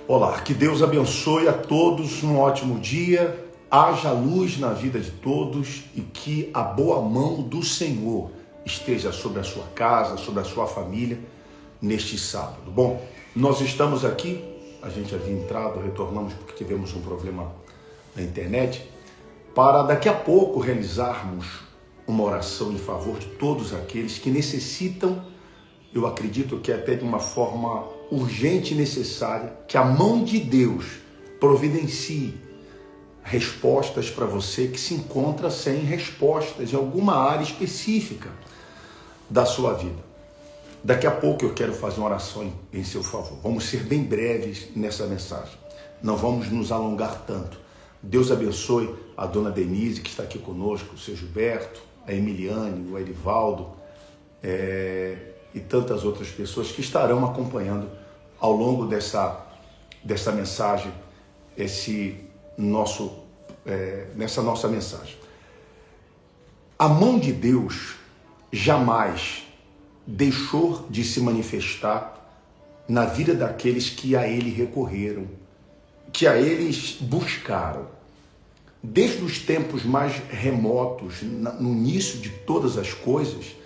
Olá, que Deus abençoe a todos, um ótimo dia, haja luz na vida de todos e que a boa mão do Senhor esteja sobre a sua casa, sobre a sua família neste sábado. Bom, nós estamos aqui, a gente havia entrado, retornamos porque tivemos um problema na internet, para daqui a pouco realizarmos uma oração em favor de todos aqueles que necessitam, eu acredito que até de uma forma urgente e necessária, que a mão de Deus providencie respostas para você que se encontra sem respostas em alguma área específica da sua vida. Daqui a pouco eu quero fazer uma oração em seu favor. Vamos ser bem breves nessa mensagem. Não vamos nos alongar tanto. Deus abençoe a dona Denise, que está aqui conosco, o seu Gilberto, a Emiliane, o Erivaldo, e tantas outras pessoas que estarão acompanhando ao longo dessa mensagem, nessa nossa mensagem. A mão de Deus jamais deixou de se manifestar na vida daqueles que a Ele recorreram, que a eles buscaram. Desde os tempos mais remotos, no início de todas as coisas,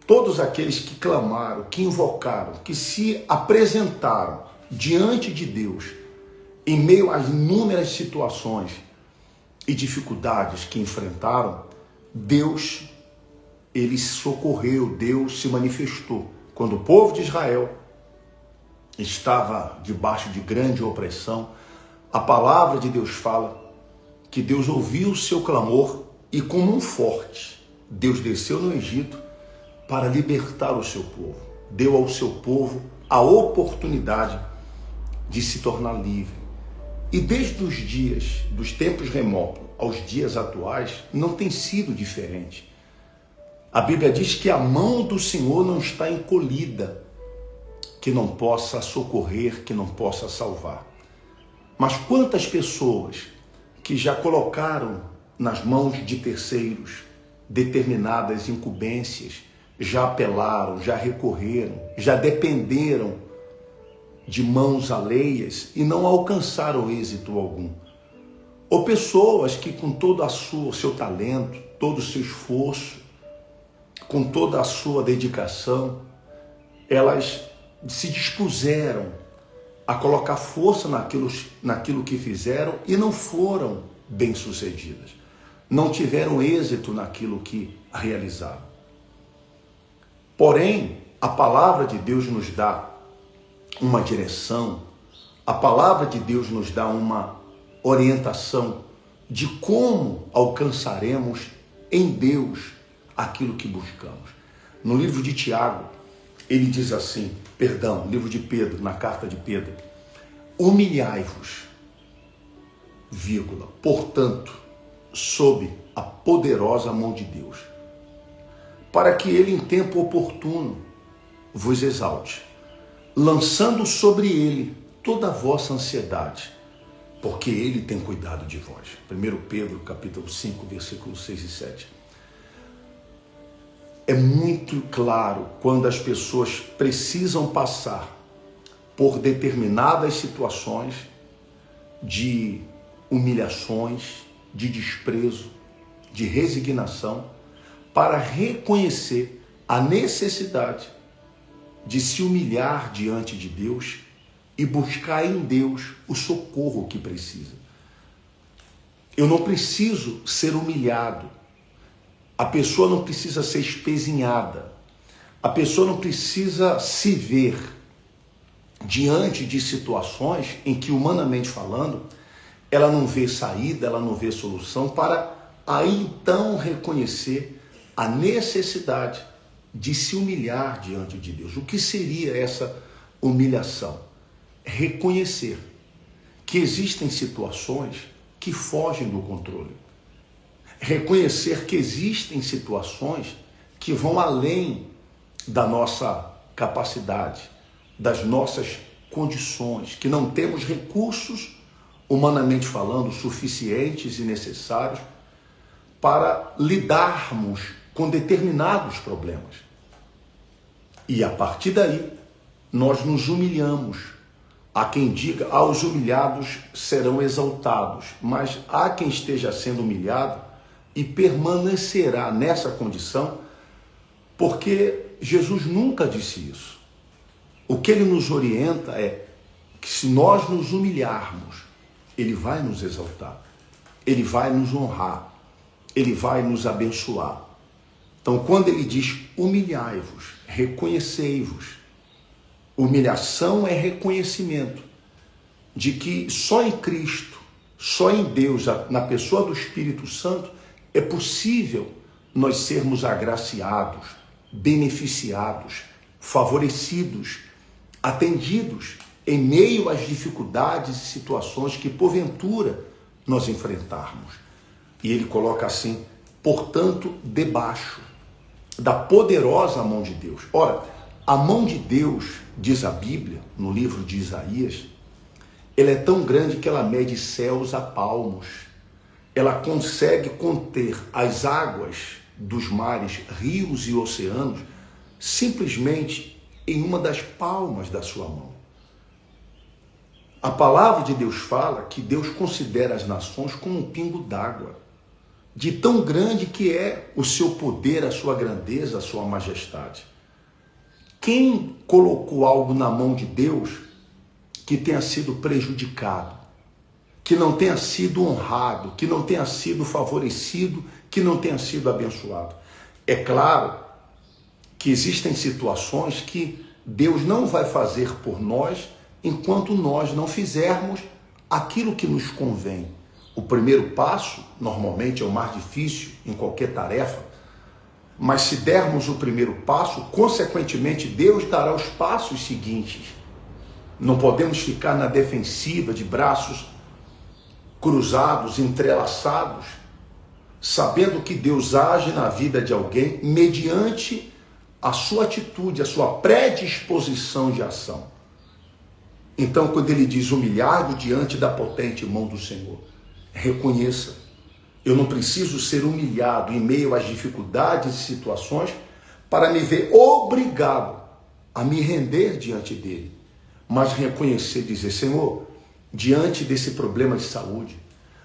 todos aqueles que clamaram, que invocaram, que se apresentaram diante de Deus, em meio às inúmeras situações e dificuldades que enfrentaram, Deus, Ele socorreu, Deus se manifestou. Quando o povo de Israel estava debaixo de grande opressão, a palavra de Deus fala que Deus ouviu o seu clamor e, como um forte, Deus desceu no Egito para libertar o seu povo. Deu ao seu povo a oportunidade de se tornar livre. E desde os dias, dos tempos remotos aos dias atuais, não tem sido diferente. A Bíblia diz que a mão do Senhor não está encolhida, que não possa socorrer, que não possa salvar. Mas quantas pessoas que já colocaram nas mãos de terceiros determinadas incumbências, já apelaram, já recorreram, já dependeram de mãos alheias e não alcançaram êxito algum. Ou pessoas que com todo o seu talento, todo o seu esforço, com toda a sua dedicação, elas se dispuseram a colocar força naquilo que fizeram e não foram bem-sucedidas. Não tiveram êxito naquilo que realizaram. Porém, a palavra de Deus nos dá uma direção, a palavra de Deus nos dá uma orientação de como alcançaremos em Deus aquilo que buscamos. No livro de Tiago, ele diz assim, livro de Pedro, na carta de Pedro, humilhai-vos, portanto, sob a poderosa mão de Deus, para que ele em tempo oportuno vos exalte, lançando sobre ele toda a vossa ansiedade, porque ele tem cuidado de vós. 1 Pedro, capítulo 5, versículos 6 e 7. É muito claro quando as pessoas precisam passar por determinadas situações de humilhações, de desprezo, de resignação, para reconhecer a necessidade de se humilhar diante de Deus e buscar em Deus o socorro que precisa. Eu não preciso ser humilhado. A pessoa não precisa ser espezinhada. A pessoa não precisa se ver diante de situações em que, humanamente falando, ela não vê saída, ela não vê solução, para aí então reconhecer a necessidade de se humilhar diante de Deus. O que seria essa humilhação? Reconhecer que existem situações que fogem do controle. Reconhecer que existem situações que vão além da nossa capacidade, das nossas condições, que não temos recursos, humanamente falando, suficientes e necessários para lidarmos com determinados problemas. E a partir daí, nós nos humilhamos Há quem diga, os humilhados serão exaltados, mas há quem esteja sendo humilhado e permanecerá nessa condição, porque Jesus nunca disse isso. O que ele nos orienta é que se nós nos humilharmos, ele vai nos exaltar, ele vai nos honrar, ele vai nos abençoar. Então, quando ele diz humilhai-vos, reconhecei-vos, humilhação é reconhecimento de que só em Cristo, só em Deus, na pessoa do Espírito Santo, é possível nós sermos agraciados, beneficiados, favorecidos, atendidos em meio às dificuldades e situações que porventura nós enfrentarmos. E ele coloca assim, portanto, debaixo da poderosa mão de Deus. Ora, a mão de Deus, diz a Bíblia, no livro de Isaías, ela é tão grande que ela mede céus a palmos. Ela consegue conter as águas dos mares, rios e oceanos, simplesmente em uma das palmas da sua mão. A palavra de Deus fala que Deus considera as nações como um pingo d'água, de tão grande que é o seu poder, a sua grandeza, a sua majestade. Quem colocou algo na mão de Deus que tenha sido prejudicado, que não tenha sido honrado, que não tenha sido favorecido, que não tenha sido abençoado? É claro que existem situações que Deus não vai fazer por nós enquanto nós não fizermos aquilo que nos convém. O primeiro passo, normalmente, é o mais difícil em qualquer tarefa, mas se dermos o primeiro passo, consequentemente, Deus dará os passos seguintes. Não podemos ficar na defensiva, de braços cruzados, entrelaçados, sabendo que Deus age na vida de alguém mediante a sua atitude, a sua predisposição de ação. Então, quando ele diz humilhado diante da potente mão do Senhor, reconheça, eu não preciso ser humilhado em meio às dificuldades e situações para me ver obrigado a me render diante dele, mas reconhecer, dizer, Senhor, diante desse problema de saúde,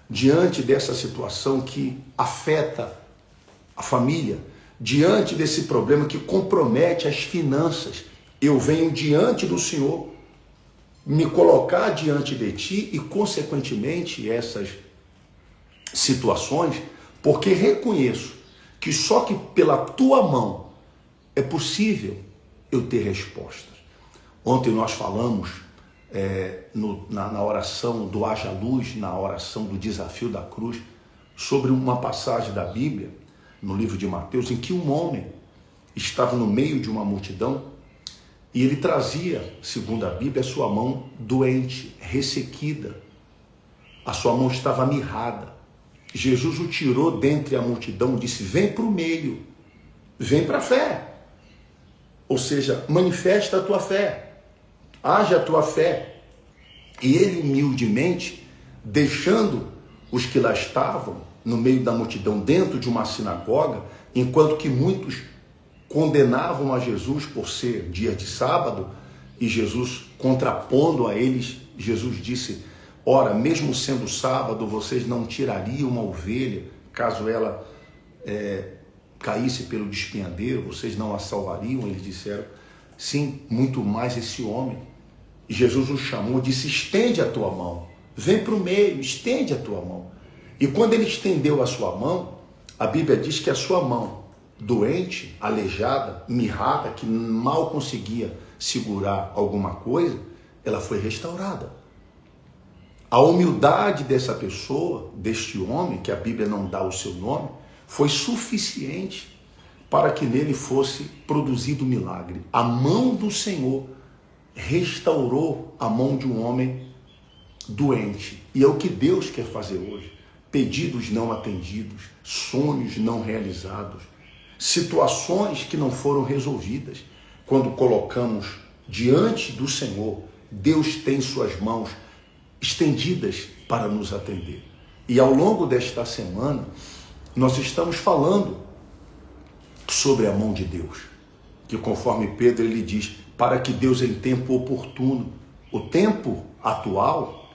diante dessa situação que afeta a família, diante desse problema que compromete as finanças, eu venho diante do Senhor, me colocar diante de ti e, consequentemente, essas situações, porque reconheço que só que pela tua mão é possível eu ter respostas. Ontem nós falamos na oração do haja luz, na oração do desafio da cruz, sobre uma passagem da Bíblia, no livro de Mateus, em que um homem estava no meio de uma multidão e ele trazia, segundo a Bíblia, a sua mão doente, ressequida. A sua mão estava mirrada. Jesus o tirou dentre a multidão e disse, vem para o meio, vem para a fé. Ou seja, manifesta a tua fé, haja a tua fé. E ele humildemente, deixando os que lá estavam, no meio da multidão, dentro de uma sinagoga, enquanto que muitos condenavam a Jesus por ser dia de sábado, e Jesus, contrapondo a eles, Jesus disse, ora, mesmo sendo sábado, vocês não tirariam uma ovelha, caso ela caísse pelo despenhadeiro, vocês não a salvariam? Eles disseram, sim, muito mais esse homem. E Jesus o chamou, disse, estende a tua mão, vem para o meio, estende a tua mão. E quando ele estendeu a sua mão, a Bíblia diz que a sua mão, doente, aleijada, mirrada, que mal conseguia segurar alguma coisa, ela foi restaurada. A humildade dessa pessoa, deste homem, que a Bíblia não dá o seu nome, foi suficiente para que nele fosse produzido o milagre. A mão do Senhor restaurou a mão de um homem doente. E é o que Deus quer fazer hoje. Pedidos não atendidos, sonhos não realizados, situações que não foram resolvidas. Quando colocamos diante do Senhor, Deus tem suas mãos estendidas para nos atender. E ao longo desta semana, nós estamos falando sobre a mão de Deus, que conforme Pedro ele diz, para que Deus em tempo oportuno O tempo atual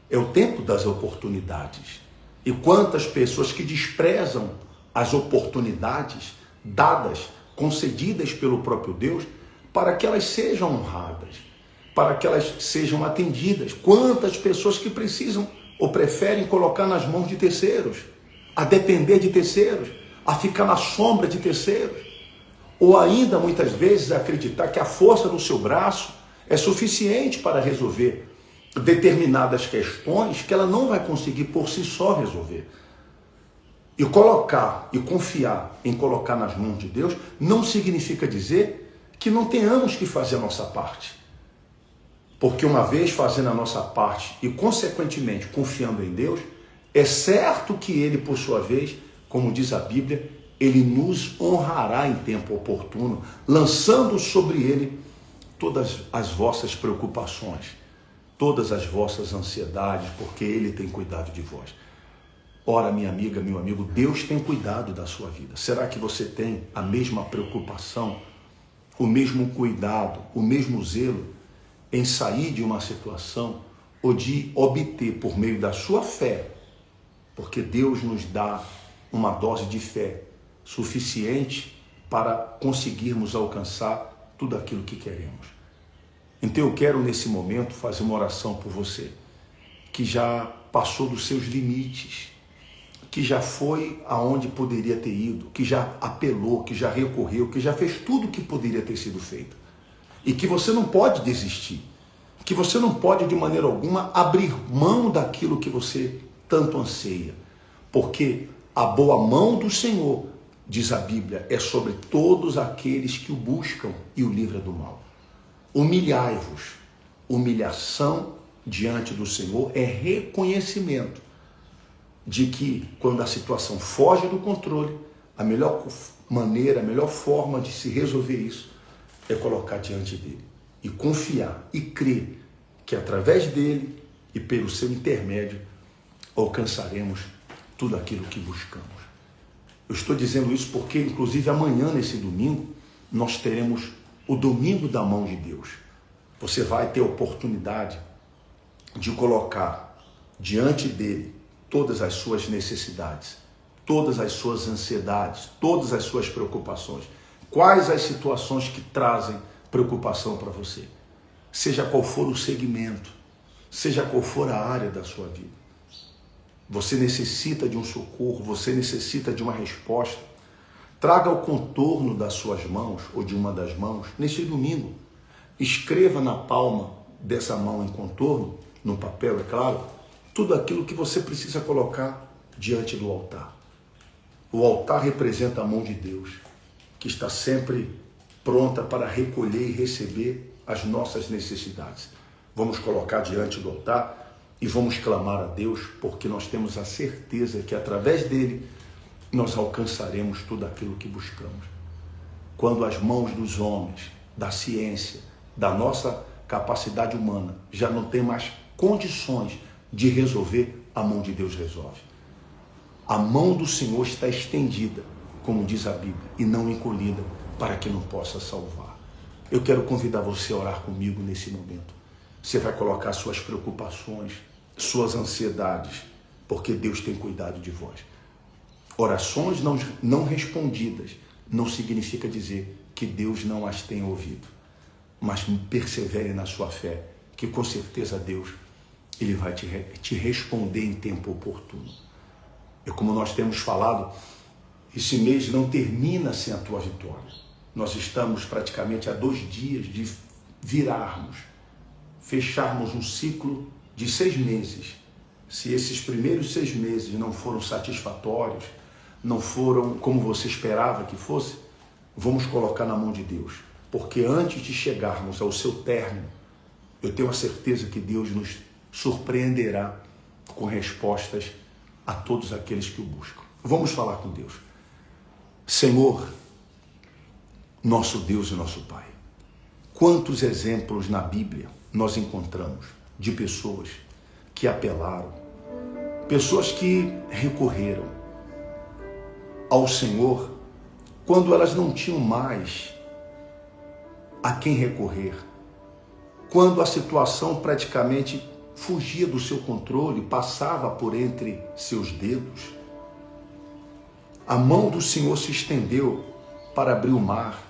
é o tempo das oportunidades. E quantas pessoas que desprezam as oportunidades dadas, concedidas pelo próprio Deus, para que elas sejam honradas, para que elas sejam atendidas. Quantas pessoas que precisam ou preferem colocar nas mãos de terceiros, a depender de terceiros, a ficar na sombra de terceiros, ou ainda muitas vezes acreditar que a força do seu braço é suficiente para resolver determinadas questões que ela não vai conseguir por si só resolver. E colocar e confiar em colocar nas mãos de Deus não significa dizer que não tenhamos que fazer a nossa parte. Porque uma vez fazendo a nossa parte e consequentemente confiando em Deus, é certo que Ele, por sua vez, como diz a Bíblia, Ele nos honrará em tempo oportuno, lançando sobre Ele todas as vossas preocupações, todas as vossas ansiedades, porque Ele tem cuidado de vós. Ora, minha amiga, meu amigo, Deus tem cuidado da sua vida. Será que você tem a mesma preocupação, o mesmo cuidado, o mesmo zelo em sair de uma situação ou de obter por meio da sua fé? Porque Deus nos dá uma dose de fé suficiente para conseguirmos alcançar tudo aquilo que queremos. Então eu quero nesse momento fazer uma oração por você, que já passou dos seus limites, que já foi aonde poderia ter ido, que já apelou, que já recorreu, que já fez tudo o que poderia ter sido feito. E que você não pode desistir, que você não pode de maneira alguma abrir mão daquilo que você tanto anseia. Porque a boa mão do Senhor, diz a Bíblia, é sobre todos aqueles que o buscam e o livra do mal. Humilhai-vos. Humilhação diante do Senhor é reconhecimento de que quando a situação foge do controle, a melhor maneira, a melhor forma de se resolver isso é colocar diante dele e confiar e crer que através dele e pelo seu intermédio alcançaremos tudo aquilo que buscamos. Eu estou dizendo isso porque, inclusive, amanhã, nesse domingo, nós teremos o Domingo da Mão de Deus. Você vai ter a oportunidade de colocar diante dele todas as suas necessidades, todas as suas ansiedades, todas as suas preocupações. Quais as situações que trazem preocupação para você? Seja qual for o segmento, seja qual for a área da sua vida. Você necessita de um socorro, você necessita de uma resposta. Traga o contorno das suas mãos, ou de uma das mãos, neste domingo. Escreva na palma dessa mão em contorno, no papel, é claro, tudo aquilo que você precisa colocar diante do altar. O altar representa a mão de Deus, que está sempre pronta para recolher e receber as nossas necessidades. Vamos colocar diante do altar e vamos clamar a Deus, porque nós temos a certeza que através dele nós alcançaremos tudo aquilo que buscamos. Quando as mãos dos homens, da ciência, da nossa capacidade humana já não tem mais condições de resolver, a mão de Deus resolve. A mão do Senhor está estendida, como diz a Bíblia, e não encolhida, para que não possa salvar. Eu quero convidar você a orar comigo nesse momento. Você vai colocar suas preocupações, suas ansiedades, porque Deus tem cuidado de vós. Orações não respondidas não significa dizer que Deus não as tenha ouvido, mas persevere na sua fé, que com certeza Deus Ele vai te responder em tempo oportuno. E como nós temos falado, esse mês não termina sem a tua vitória. Nós estamos praticamente a 2 dias de virarmos, fecharmos um ciclo de 6 meses. Se esses primeiros 6 meses não foram satisfatórios, não foram como você esperava que fosse, vamos colocar na mão de Deus. Porque antes de chegarmos ao seu término, eu tenho a certeza que Deus nos surpreenderá com respostas a todos aqueles que o buscam. Vamos falar com Deus. Senhor, nosso Deus e nosso Pai, quantos exemplos na Bíblia nós encontramos de pessoas que apelaram, pessoas que recorreram ao Senhor quando elas não tinham mais a quem recorrer, quando a situação praticamente fugia do seu controle, passava por entre seus dedos. A mão do Senhor se estendeu para abrir o mar.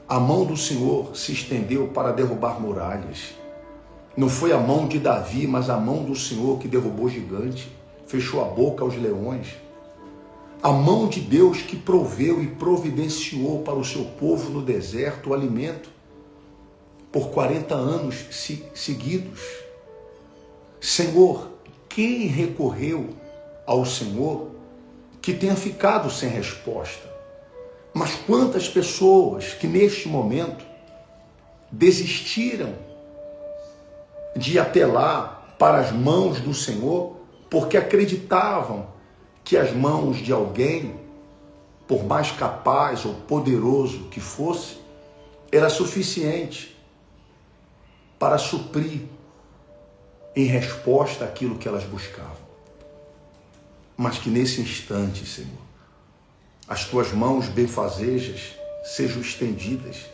A mão do Senhor se estendeu para derrubar muralhas. Não foi a mão de Davi, mas a mão do Senhor que derrubou gigante, fechou a boca aos leões. A mão de Deus que proveu e providenciou para o seu povo no deserto o alimento por 40 anos seguidos. Senhor, quem recorreu ao Senhor que tenha ficado sem resposta? Mas quantas pessoas que neste momento desistiram de apelar para as mãos do Senhor porque acreditavam que as mãos de alguém, por mais capaz ou poderoso que fosse, era suficiente para suprir em resposta àquilo que elas buscavam. Mas que nesse instante, Senhor, as tuas mãos benfazejas sejam estendidas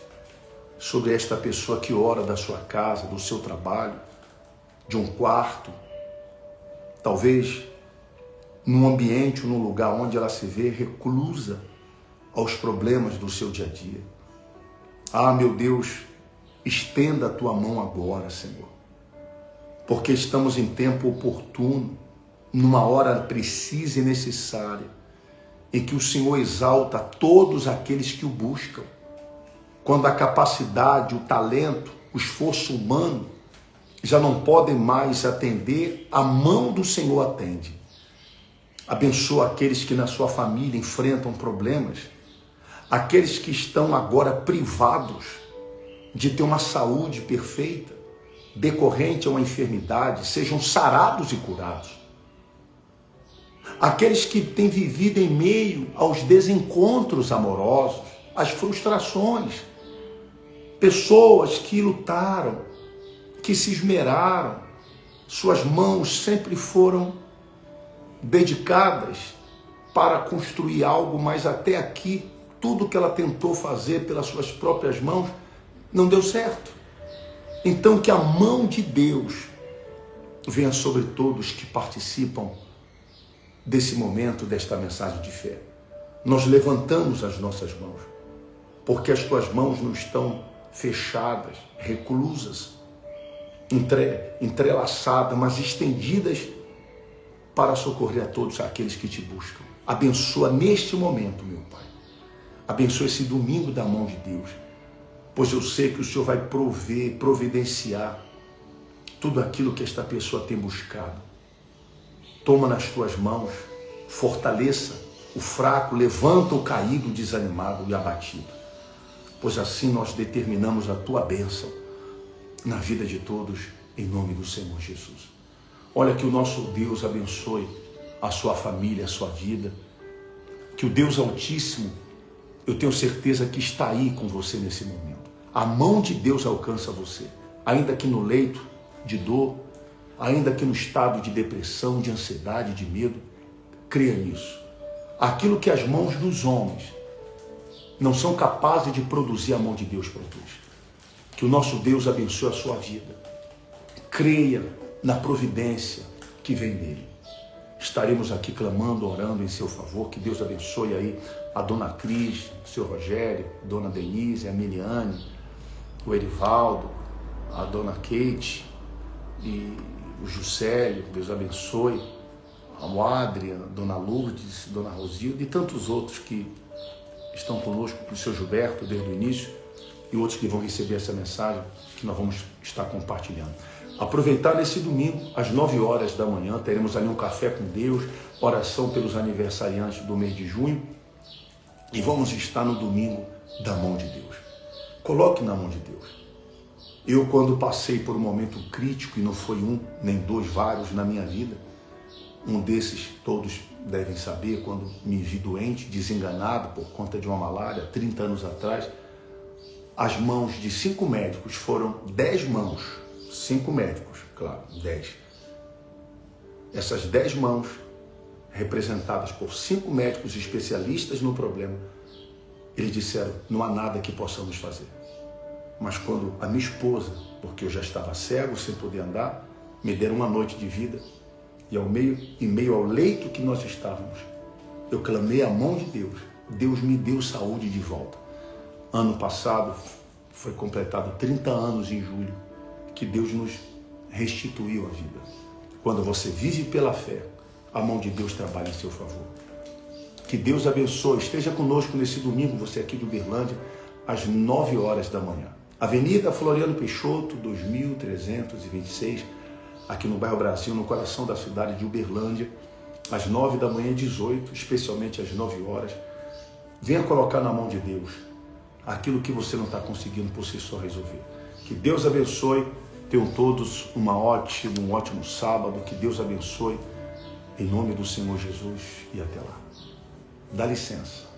sobre esta pessoa que ora da sua casa, do seu trabalho, de um quarto, talvez num ambiente, num lugar onde ela se vê reclusa aos problemas do seu dia a dia. Ah, meu Deus, estenda a tua mão agora, Senhor, porque estamos em tempo oportuno, numa hora precisa e necessária, em que o Senhor exalta todos aqueles que o buscam, quando a capacidade, o talento, o esforço humano já não podem mais atender, a mão do Senhor atende. Abençoa aqueles que na sua família enfrentam problemas, aqueles que estão agora privados de ter uma saúde perfeita, decorrente a uma enfermidade, sejam sarados e curados. Aqueles que têm vivido em meio aos desencontros amorosos, às frustrações, pessoas que lutaram, que se esmeraram, suas mãos sempre foram dedicadas para construir algo, mas até aqui, tudo que ela tentou fazer pelas suas próprias mãos não deu certo. Então que a mão de Deus venha sobre todos que participam desse momento, desta mensagem de fé. Nós levantamos as nossas mãos, porque as tuas mãos não estão fechadas, reclusas, entrelaçadas, mas estendidas para socorrer a todos aqueles que te buscam. Abençoa neste momento, meu Pai. Abençoa esse domingo da mão de Deus, pois eu sei que o Senhor vai prover, providenciar tudo aquilo que esta pessoa tem buscado. Toma nas tuas mãos, fortaleça o fraco, levanta o caído, o desanimado e abatido, pois assim nós determinamos a tua bênção na vida de todos, em nome do Senhor Jesus. Olha, que o nosso Deus abençoe a sua família, a sua vida, que o Deus Altíssimo, eu tenho certeza que está aí com você nesse momento. A mão de Deus alcança você, ainda que no leito de dor, ainda que no estado de depressão, de ansiedade, de medo. Creia nisso. Aquilo que as mãos dos homens não são capazes de produzir, a mão de Deus produz. Que o nosso Deus abençoe a sua vida. Creia na providência que vem dele. Estaremos aqui clamando, orando em seu favor. Que Deus abençoe aí a dona Cris, o seu Rogério, a dona Denise, a Miliane, o Erivaldo, a dona Kate e o Juscelio. Deus abençoe o Adrian, a dona Lourdes, a dona Rosilda e tantos outros que estão conosco, o seu Gilberto desde o início e outros que vão receber essa mensagem que nós vamos estar compartilhando. Aproveitar nesse domingo, às 9 horas da manhã, teremos ali um café com Deus, oração pelos aniversariantes do mês de junho, e vamos estar no domingo da mão de Deus. Coloque na mão de Deus. Eu, quando passei por um momento crítico, e não foi um, nem dois, vários na minha vida, um desses todos devem saber, quando me vi doente, desenganado por conta de uma malária, 30 anos atrás, as mãos de 5 médicos foram 10 mãos, 5 médicos, claro, 10. Essas 10 mãos, representadas por 5 médicos especialistas no problema, eles disseram, não há nada que possamos fazer. Mas quando a minha esposa, porque eu já estava cego, sem poder andar, me deram uma noite de vida, e em meio ao leito que nós estávamos, eu clamei a mão de Deus. Deus me deu saúde de volta. Ano passado foi completado 30 anos em julho, que Deus nos restituiu a vida. Quando você vive pela fé, a mão de Deus trabalha em seu favor. Que Deus abençoe. Esteja conosco nesse domingo, você aqui de Uberlândia, às 9 horas da manhã. Avenida Floriano Peixoto, 2326, aqui no bairro Brasil, no coração da cidade de Uberlândia, às 9 da manhã, 18, especialmente às 9 horas. Venha colocar na mão de Deus aquilo que você não está conseguindo por si só resolver. Que Deus abençoe. Tenham todos um ótimo sábado. Que Deus abençoe. Em nome do Senhor Jesus e até lá. Dá licença.